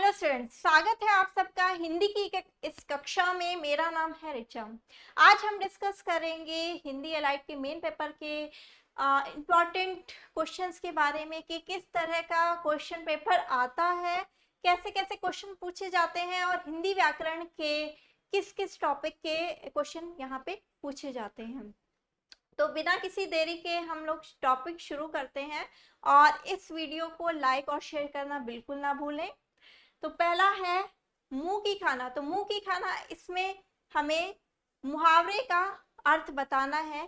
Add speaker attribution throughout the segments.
Speaker 1: Hello students, स्वागत है आप सबका हिंदी की इस कक्षा में। मेरा नाम है रिचा। आज हम डिस्कस करेंगे हिंदी एलाइड के मेन पेपर के इम्पॉर्टेंट क्वेश्चंस के बारे में कि किस तरह का क्वेश्चन पेपर आता है, कैसे कैसे क्वेश्चन पूछे जाते हैं और हिंदी व्याकरण के किस किस टॉपिक के क्वेश्चन यहाँ पे पूछे जाते हैं। तो बिना किसी देरी के हम लोग टॉपिक शुरू करते हैं और इस वीडियो को लाइक और शेयर करना बिल्कुल ना भूलें। तो पहला है मुंह की खाना। तो मुंह की खाना, इसमें हमें मुहावरे का अर्थ बताना है,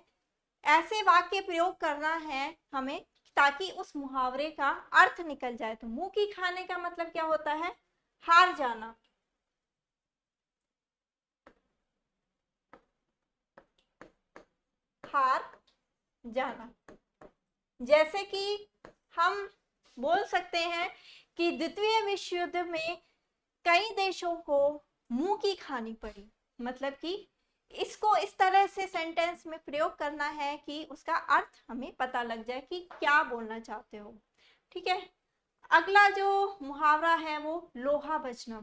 Speaker 1: ऐसे वाक्य प्रयोग करना है हमें ताकि उस मुहावरे का अर्थ निकल जाए। तो मुंह की खाने का मतलब क्या होता है? हार जाना। हार जाना। जैसे कि हम बोल सकते हैं कि द्वितीय विश्व युद्ध में कई देशों को मुंह की खानी पड़ी। मतलब कि इसको इस तरह से सेंटेंस में प्रयोग करना है कि उसका अर्थ हमें पता लग जाए कि क्या बोलना चाहते हो। ठीक है। अगला जो मुहावरा है वो लोहा बचना।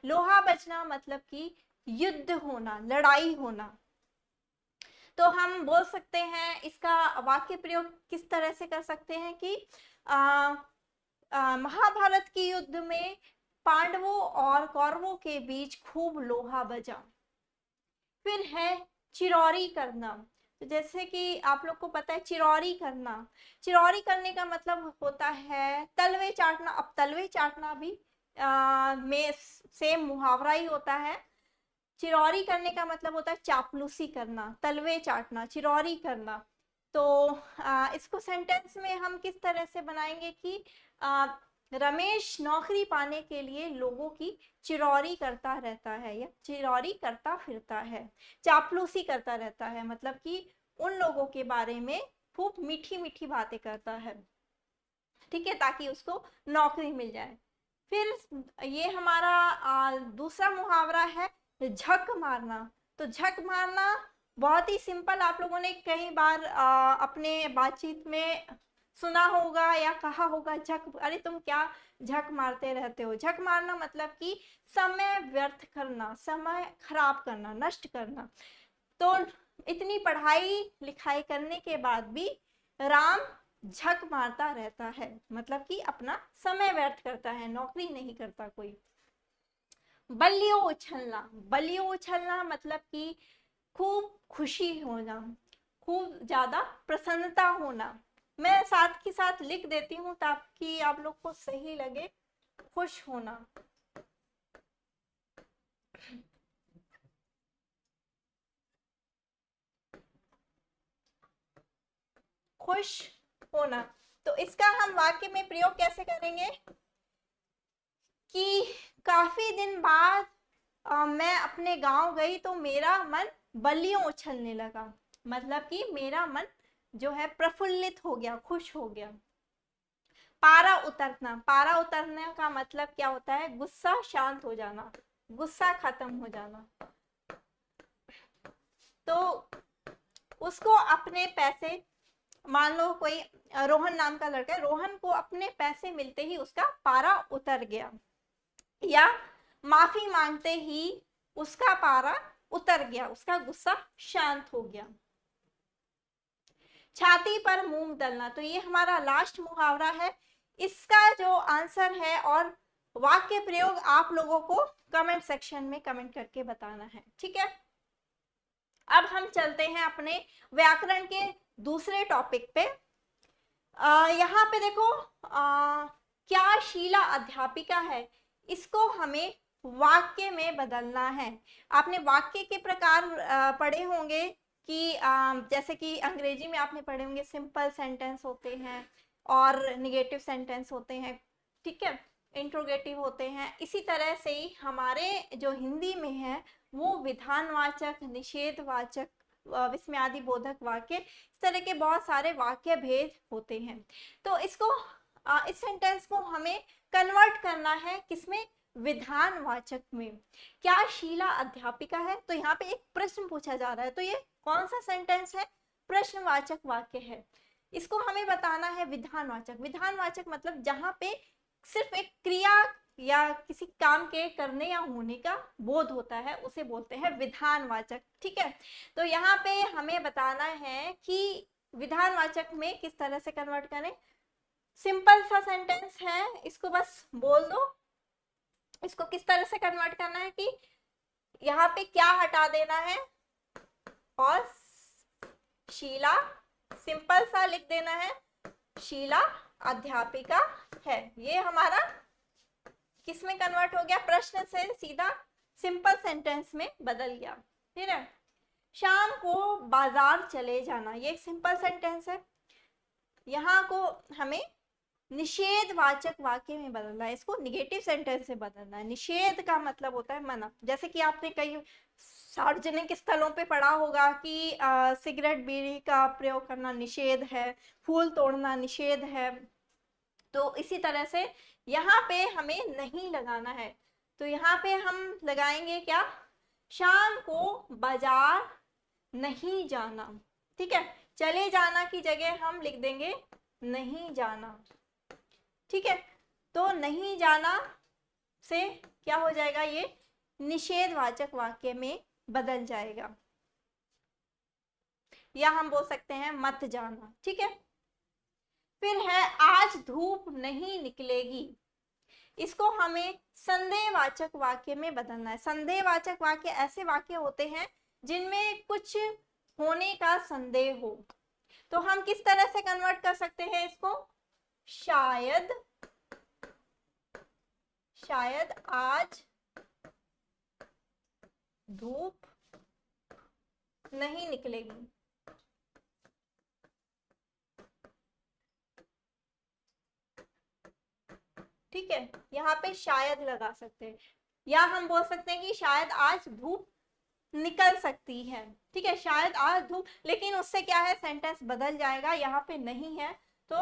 Speaker 1: लोहा बचना मतलब कि युद्ध होना, लड़ाई होना। तो हम बोल सकते हैं, इसका वाक्य प्रयोग किस तरह से कर सकते हैं कि महाभारत के युद्ध में पांडवों और कौरवों के बीच खूब लोहा बजा। फिर है चिरौरी करना। तो जैसे कि आप लोग को पता है चिरौरी करना, चिरौरी करने का मतलब होता है तलवे चाटना। अब तलवे चाटना भी में सेम मुहावरा ही होता है। चिरौरी करने का मतलब होता है चापलूसी करना, तलवे चाटना, चिरौरी करना। तो इसको सेंटेंस में हम किस तरह से बनाएंगे कि रमेश नौकरी पाने के लिए लोगों की चिरौरी करता रहता है या चिरौरी करता फिरता है, चापलूसी करता रहता है। मतलब कि उन लोगों के बारे में खूब मीठी मीठी बातें करता है, ठीक है, ताकि उसको नौकरी मिल जाए। फिर ये हमारा दूसरा मुहावरा है झक मारना। तो झक मारना बहुत ही सिंपल, आप लोगों ने कई बार अपने बातचीत में सुना होगा या कहा होगा, झक, अरे तुम क्या झक मारते रहते हो। झक मारना मतलब कि समय व्यर्थ करना, समय खराब करना, नष्ट करना। तो इतनी पढ़ाई लिखाई करने के बाद भी राम झक मारता रहता है, मतलब कि अपना समय व्यर्थ करता है, नौकरी नहीं करता कोई। बलियो उछलना। बलियो उछलना मतलब कि खूब खुशी होना, खूब ज्यादा प्रसन्नता होना। मैं साथ के साथ लिख देती हूँ ताकि आप लोग को सही लगे। खुश होना, खुश होना। तो इसका हम वाक्य में प्रयोग कैसे करेंगे कि काफी दिन बाद मैं अपने गांव गई तो मेरा मन बलियों उछलने लगा। मतलब कि मेरा मन जो है प्रफुल्लित हो गया, खुश हो गया। पारा उतरना। पारा उतरने का मतलब क्या होता है? गुस्सा शांत हो जाना, गुस्सा खत्म हो जाना। तो उसको अपने पैसे, मान लो कोई रोहन नाम का लड़का है, रोहन को अपने पैसे मिलते ही उसका पारा उतर गया, या माफी मांगते ही उसका पारा उतर गया, उसका गुस्सा शांत हो गया। छाती पर मूंग दलना। तो ये हमारा लास्ट मुहावरा है। इसका जो आंसर है और वाक्य प्रयोग आप लोगों को कमेंट सेक्शन में कमेंट करके बताना है, ठीक है। अब हम चलते हैं अपने व्याकरण के दूसरे टॉपिक पे। यहाँ पे देखो, क्या शीला अध्यापिका है, इसको हमें वाक्य में बदलना है। आपने वाक्य के प्रकार पढ़े होंगे कि जैसे कि अंग्रेजी में आपने पढ़े होंगे सिंपल सेंटेंस होते हैं और निगेटिव सेंटेंस होते हैं, ठीक है, इंट्रोगेटिव होते हैं। इसी तरह से ही हमारे जो हिंदी में है वो विधानवाचक, निषेधवाचक, विस्मयादि बोधक वाक्य, इस तरह के बहुत सारे वाक्य भेद होते हैं। तो इसको इस सेंटेंस को हमें कन्वर्ट करना है किसमें? विधानवाचक में। क्या शीला अध्यापिका है? तो यहाँ पे एक प्रश्न पूछा जा रहा है, तो ये कौन सा सेंटेंस है? प्रश्नवाचक वाक्य है। इसको हमें बताना है विधानवाचक। विधानवाचक मतलब जहां पे सिर्फ एक क्रिया या किसी काम के करने या होने का बोध होता है, उसे बोलते हैं विधानवाचक। ठीक है, तो यहाँ पे हमें बताना है कि विधानवाचक में किस तरह से कन्वर्ट करें। सिंपल सा सेंटेंस है, इसको बस बोल दो। इसको किस तरह से कन्वर्ट करना है कि यहाँ पे क्या हटा देना है और शीला, सिंपल सा लिख देना है, शीला अध्यापिका है। ये हमारा किस में कन्वर्ट हो गया, प्रश्न से सीधा सिंपल सेंटेंस में बदल गया। ठीक है, शाम को बाजार चले जाना, ये एक सिंपल सेंटेंस है। यहाँ को हमें निषेधवाचक वाक्य में बदलना है, इसको निगेटिव सेंटेंस से बदलना है। निषेध का मतलब होता है मना। जैसे कि आपने कई सार्वजनिक स्थलों पे पढ़ा होगा कि सिगरेट बीड़ी का प्रयोग करना निषेध है, फूल तोड़ना निषेध है। तो इसी तरह से यहाँ पे हमें नहीं लगाना है, तो यहाँ पे हम लगाएंगे क्या, शाम को बाजार नहीं जाना। ठीक है, चले जाना की जगह हम लिख देंगे नहीं जाना। ठीक है, तो नहीं जाना से क्या हो जाएगा, ये निषेधवाचक वाक्य में बदल जाएगा, या हम बोल सकते हैं मत जाना। ठीक है, फिर है आज धूप नहीं निकलेगी, इसको हमें संदेहवाचक वाक्य में बदलना है। संदेहवाचक वाक्य ऐसे वाक्य होते हैं जिनमें कुछ होने का संदेह हो। तो हम किस तरह से कन्वर्ट कर सकते हैं इसको, शायद, शायद आज धूप नहीं निकलेगी। ठीक है, यहाँ पे शायद लगा सकते हैं, या हम बोल सकते हैं कि शायद आज धूप निकल सकती है। ठीक है, शायद आज धूप, लेकिन उससे क्या है, सेंटेंस बदल जाएगा, यहाँ पे नहीं है। तो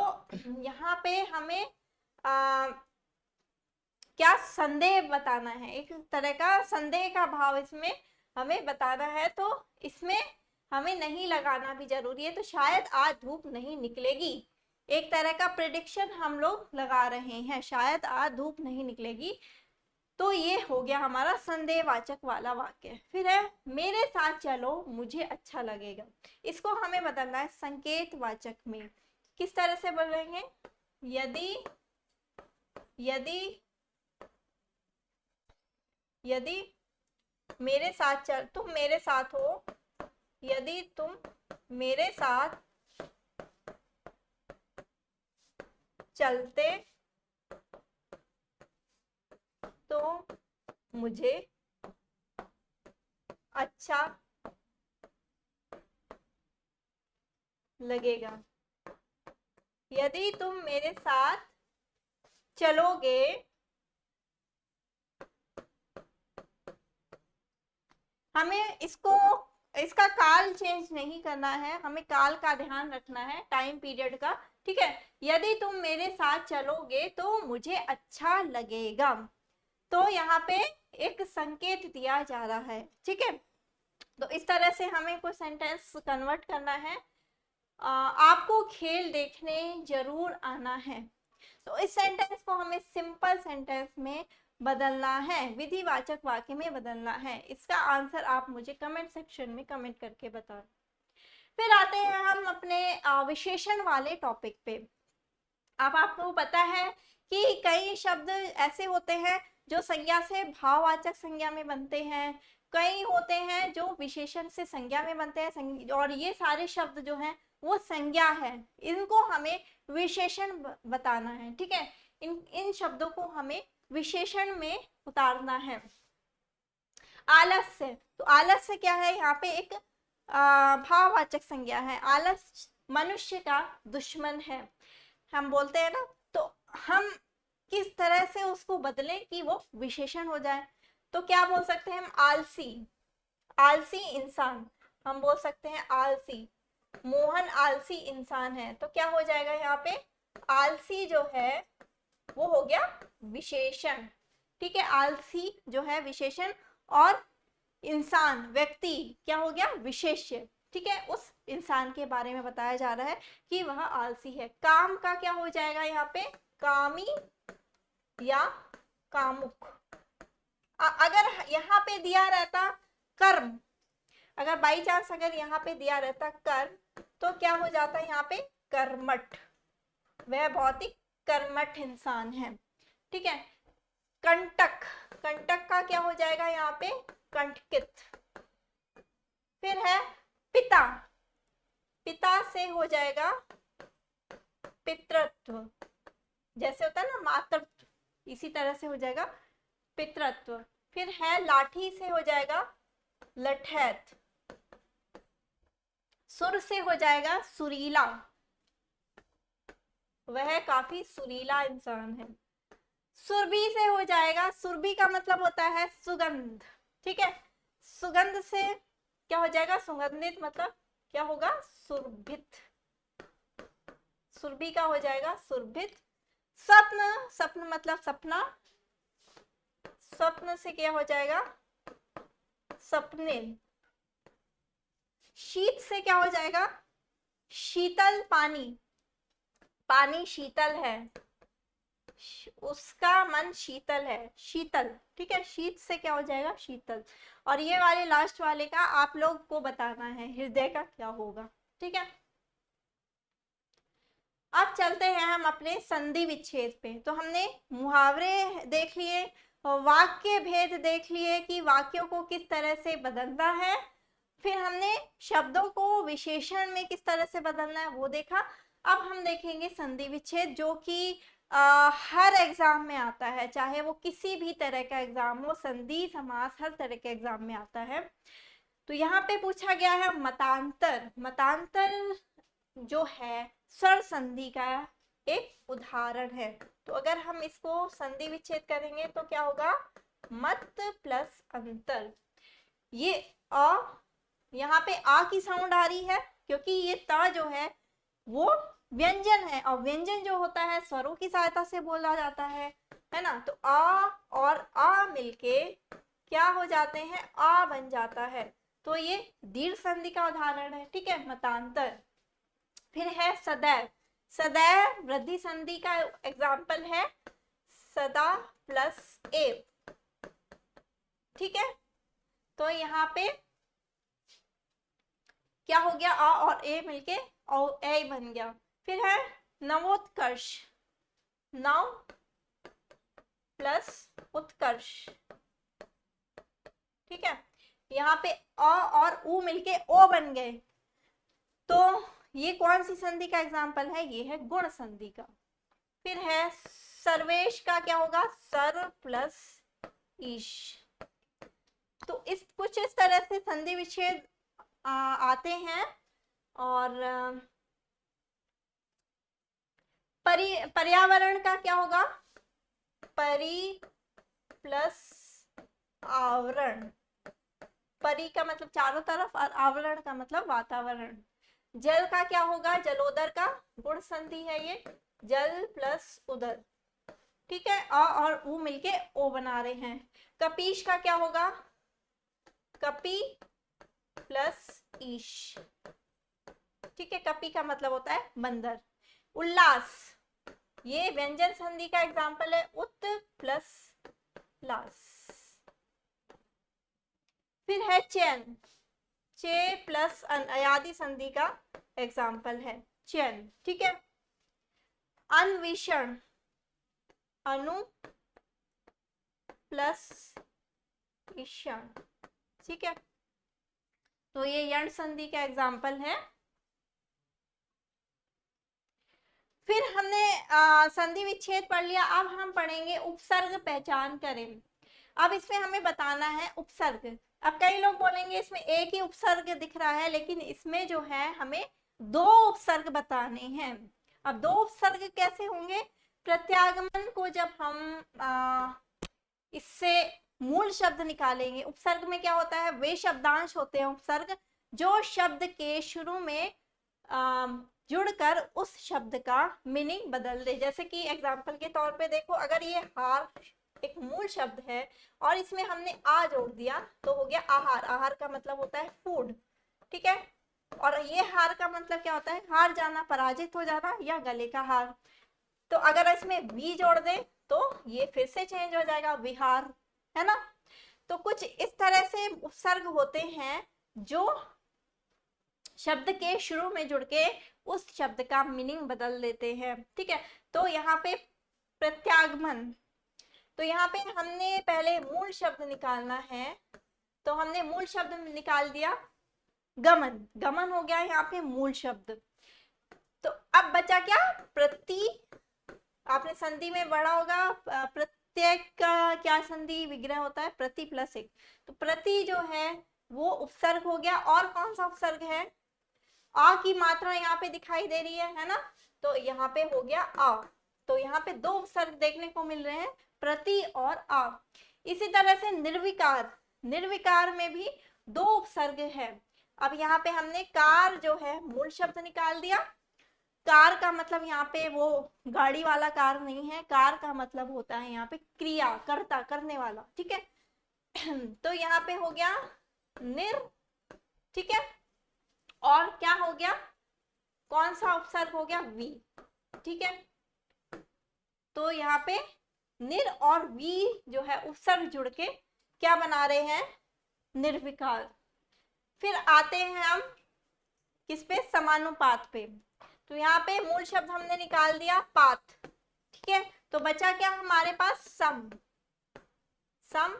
Speaker 1: यहाँ पे हमें क्या संदेह बताना है, एक तरह का संदेह का भाव इसमें हमें बताना है, तो इसमें हमें नहीं लगाना भी जरूरी है। तो शायद आज धूप नहीं निकलेगी, एक तरह का प्रेडिक्शन हम लोग लगा रहे हैं, शायद आज धूप नहीं निकलेगी। तो ये हो गया हमारा संदेहवाचक वाला वाक्य। फिर है मेरे साथ चलो मुझे अच्छा लगेगा, इसको हमें बदलना है संकेतवाचक में। किस तरह से बोलेंगे, यदि यदि यदि मेरे साथ चल, तुम मेरे साथ हो, यदि तुम मेरे साथ चलते तो मुझे अच्छा लगेगा। यदि तुम मेरे साथ चलोगे हमें इसका काल चेंज नहीं करना है, हमें काल का ध्यान रखना है, टाइम पीरियड का। ठीक है, यदि तुम मेरे साथ चलोगे तो मुझे अच्छा लगेगा। तो यहाँ पे एक संकेत दिया जा रहा है। ठीक है, तो इस तरह से हमें कोई सेंटेंस कन्वर्ट करना है। आपको खेल देखने जरूर आना है, तो इस सेंटेंस को हमें सिंपल सेंटेंस में बदलना है, विधिवाचक वाक्य में बदलना है। इसका आंसर आप मुझे कमेंट सेक्शन में कमेंट करके बताएं। फिर आते हैं हम अपने विशेषण वाले टॉपिक पे। अब आपको पता है कि कई शब्द ऐसे होते हैं जो संज्ञा से भाववाचक संज्ञा में बनते हैं, कई होते हैं जो विशेषण से संज्ञा में बनते हैं, और ये सारे शब्द जो हैं वो संज्ञा है, इनको हमें विशेषण बताना है। ठीक है, इन शब्दों को हमें विशेषण में उतारना है। आलस्य, तो आलस्य क्या है, यहाँ पे एक भाववाचक संज्ञा है। आलस मनुष्य का दुश्मन है, हम बोलते हैं ना, तो हम किस तरह से उसको बदलें कि वो विशेषण हो जाए। तो क्या बोल सकते हैं हम, आलसी, आलसी इंसान, हम बोल सकते हैं आलसी, मोहन आलसी इंसान है। तो क्या हो जाएगा यहाँ पे, आलसी जो है वो हो गया विशेषण। ठीक है, आलसी जो है विशेषण, और इंसान व्यक्ति क्या हो गया, विशेष्य। ठीक है, उस इंसान के बारे में बताया जा रहा है कि वह आलसी है। काम का क्या हो जाएगा यहाँ पे, कामी या कामुक। अगर यहाँ पे दिया रहता कर्म, अगर बाई चांस अगर यहाँ पे दिया रहता कर्म, तो क्या हो जाता है यहाँ पे कर्मठ, वह बहुत ही कर्मठ इंसान है। ठीक है। कंटक, कंटक का क्या हो जाएगा यहाँ पे कंटकित। फिर है पिता, पिता से हो जाएगा पितृत्व, जैसे होता है ना मातृत्व, इसी तरह से हो जाएगा पितृत्व। फिर है लाठी से हो जाएगा लठैत, सुर से हो जाएगा सुरीला, वह काफी सुरीला इंसान है। सुरभि से हो जाएगा, सुरभि का मतलब होता है सुगंध। ठीक है। सुगंध से क्या हो जाएगा सुगंधित, मतलब क्या होगा सुरभित, सुरभि का हो जाएगा सुरभित। स्वप्न, स्वप्न मतलब सपना, स्वप्न से क्या हो जाएगा सपने। शीत से क्या हो जाएगा शीतल, पानी, पानी शीतल है, उसका मन शीतल है, शीतल। ठीक है। शीत से क्या हो जाएगा शीतल। और ये वाले लास्ट वाले का आप लोग को बताना है हृदय का क्या होगा। ठीक है। अब चलते हैं हम अपने संधि विच्छेद पे। तो हमने मुहावरे देख लिए, वाक्य भेद देख लिए कि वाक्यों को किस तरह से बदलना है, फिर हमने शब्दों को विशेषण में किस तरह से बदलना है वो देखा। अब हम देखेंगे संधि विच्छेद, जो कि हर एग्जाम में आता है, चाहे वो किसी भी तरह का एग्जाम हो, संधि समास हर तरह के एग्जाम में आता है। तो यहाँ पे पूछा गया है मतांतर। मतांतर जो है स्वर संधि का एक उदाहरण है। तो अगर हम इसको संधि विच्छेद करेंगे तो क्या होगा मत प्लस अंतर। ये अ, यहाँ पे आ की साउंड आ रही है क्योंकि ये ता जो है वो व्यंजन है, और व्यंजन जो होता है स्वरों की सहायता से बोला जाता है ना। तो आ और आ मिलके क्या हो जाते हैं आ बन जाता है। तो ये दीर्घ संधि का उदाहरण है। ठीक है। मतांतर। फिर है सदैव। सदैव वृद्धि संधि का एग्जाम्पल है, सदा प्लस एव। ठीक है। तो यहाँ पे क्या हो गया आ और ए मिलके और ए बन गया। फिर है नवोत्कर्ष, नव प्लस उत्कर्ष। ठीक है। यहाँ पे अ और उ मिलके ओ बन गए। तो ये कौन सी संधि का एग्जाम्पल है, ये है गुण संधि का। फिर है सर्वेश का क्या होगा सर प्लस ईश। तो इस कुछ इस तरह से संधि विच्छेद आते हैं। और पर्यावरण का क्या होगा परि प्लस आवरण। परि का मतलब चारों तरफ और आवरण का मतलब वातावरण। जल का क्या होगा जलोदर का गुण संधि है ये, जल प्लस उदर। ठीक है। अ और उ मिलके ओ बना रहे हैं। कपीश का क्या होगा कपि प्लस ईश। ठीक है। कपि का मतलब होता है बंदर। उल्लास, ये व्यंजन संधि का एग्जाम्पल है, उत प्लस लास। फिर है चयन, चे प्लस अयादि संधि का एग्जाम्पल है चयन। ठीक है। अन्वेषण, अनु प्लस ईषण। ठीक है। तो ये यण संधि का एग्जाम्पल है। फिर हमने संधि विच्छेद पढ़ लिया। अब हम पढ़ेंगे उपसर्ग पहचान करें। अब इसमें हमें बताना है उपसर्ग। अब कई लोग बोलेंगे इसमें एक ही उपसर्ग दिख रहा है, लेकिन इसमें जो है हमें दो उपसर्ग बताने हैं। अब दो उपसर्ग कैसे होंगे, प्रत्यागमन को जब हम इससे मूल शब्द निकालेंगे। उपसर्ग में क्या होता है वे शब्दांश होते हैं उपसर्ग जो शब्द के शुरू में जुड़कर उस शब्द का मीनिंग बदल दे। जैसे कि एग्जाम्पल के तौर पे देखो, अगर ये हार एक मूल शब्द है और इसमें हमने आ जोड़ दिया तो हो गया आहार। आहार का मतलब होता है फूड। ठीक है। और ये हार का मतलब क्या होता है हार जाना, पराजित हो जाना या गले का हार। तो अगर इसमें वी जोड़ दें तो ये फिर से चेंज हो जाएगा विहार, है ना। तो कुछ इस तरह से उपसर्ग होते हैं जो शब्द के शुरू में जुड़ के उस शब्द का मीनिंग बदल देते हैं, ठीक है। तो यहाँ पे प्रत्यागमन, तो यहाँ पे हमने पहले मूल शब्द निकालना है, तो हमने मूल शब्द निकाल दिया गमन, गमन हो गया यहाँ पे मूल शब्द। तो अब बचा क्या, प्रति, आपने संधि में पढ़ा होगा प्रत्येक का क्या संधि विग्रह होता है, प्रति प्लस एक, तो प्रति जो है वो उपसर्ग हो गया। और कौन सा उपसर्ग है, आ की मात्रा यहाँ पे दिखाई दे रही है ना, तो यहाँ पे हो गया आ। तो यहाँ पे दो उपसर्ग देखने को मिल रहे हैं, प्रति और आ। इसी तरह से निर्विकार, निर्विकार में भी दो उपसर्ग है। अब यहाँ पे हमने कार जो है मूल शब्द निकाल दिया। कार का मतलब यहाँ पे वो गाड़ी वाला कार नहीं है, कार का मतलब होता है यहाँ पे क्रिया, कर्ता, करने वाला, ठीक है। तो यहाँ पे हो गया निर, ठीक है। और क्या हो गया, कौन सा उपसर्ग हो गया, वी, ठीक है। तो यहाँ पे निर और वी जो है उपसर्ग जुड़ के क्या बना रहे हैं, निर्विकार। फिर आते हैं हम किस पे, समानुपात पे। तो यहाँ पे मूल शब्द हमने निकाल दिया पात, ठीक है। तो बचा क्या हमारे पास, सम, सम।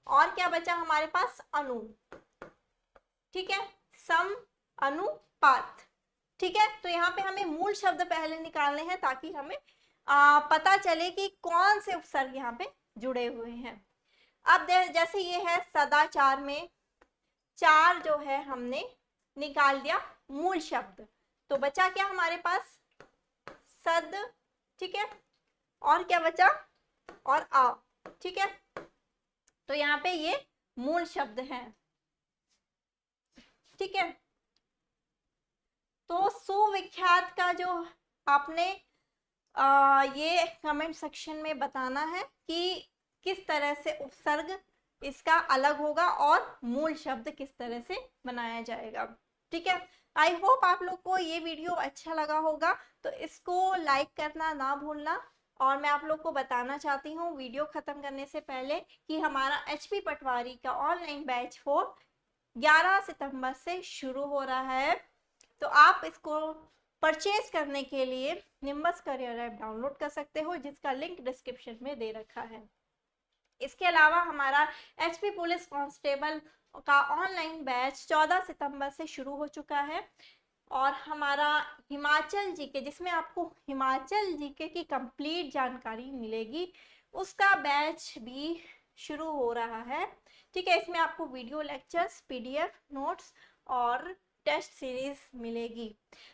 Speaker 1: और क्या बचा हमारे पास, अनु, ठीक है, सम अनुपात, ठीक है। तो यहाँ पे हमें मूल शब्द पहले निकालने हैं ताकि हमें पता चले कि कौन से उपसर्ग यहाँ पे जुड़े हुए हैं। अब जैसे ये है सदाचार में, चार जो है हमने निकाल दिया मूल शब्द, तो बचा क्या हमारे पास, सद, ठीक है। और क्या बचा, और आ, ठीक है। तो यहाँ पे ये मूल शब्द हैं, ठीक है। तो सुविख्यात का जो आपने ये कमेंट सेक्शन में बताना है कि किस तरह से उपसर्ग इसका अलग होगा और मूल शब्द किस तरह से बनाया जाएगा, ठीक है। आई होप आप लोग को ये वीडियो अच्छा लगा होगा, तो इसको लाइक करना ना भूलना। और मैं आप लोग को बताना चाहती हूँ वीडियो खत्म करने से पहले कि हमारा एचपी पटवारी का ऑनलाइन बैच 4 11 सितंबर से शुरू हो रहा है। तो आप इसको परचेज करने के लिए निम्बस करियर ऐप डाउनलोड कर सकते हो, जिसका लिंक डिस्क्रिप्शन में दे रखा है। इसके अलावा हमारा एचपी पुलिस कांस्टेबल का ऑनलाइन बैच 14 सितंबर से शुरू हो चुका है। और हमारा हिमाचल जीके, जिसमें आपको हिमाचल जीके की कंप्लीट जानकारी मिलेगी, उसका बैच भी शुरू हो रहा है, ठीक है। इसमें आपको वीडियो लेक्चर्स, पीडीएफ नोट्स और टेस्ट सीरीज मिलेगी।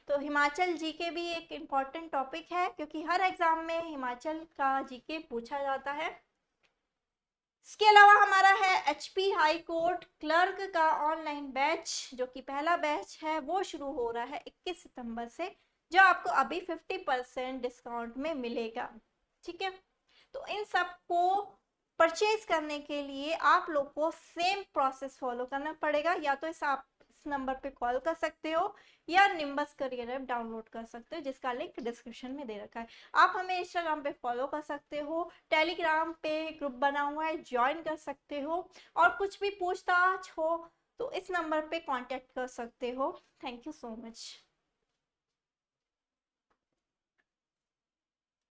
Speaker 1: तो हिमाचल जीके भी एक इम्पॉर्टेंट टॉपिक है, क्योंकि हर एग्जाम में हिमाचल का जीके पूछा जाता है। इसके अलावा हमारा है एचपी हाई कोर्ट क्लर्क का ऑनलाइन बैच, जो कि पहला बैच है, वो शुरू हो रहा है 21 सितंबर से, जो आपको अभी 50% डिस्काउंट में मिलेगा, ठीक है। तो इन सब को परचेज करने के लिए आप लोग को सेम प्रोसेस फॉलो करना पड़ेगा। या तो इस नंबर पे कॉल कर सकते हो या निम्बस करियर ऐप डाउनलोड कर सकते हो, जिसका लिंक डिस्क्रिप्शन में दे रखा है। आप हमें इंस्टाग्राम पे फॉलो कर सकते हो, टेलीग्राम पे ग्रुप बना हुआ है, ज्वाइन कर सकते हो। और कुछ भी पूछताछ हो तो इस नंबर पे कांटेक्ट कर सकते हो। Thank you so much.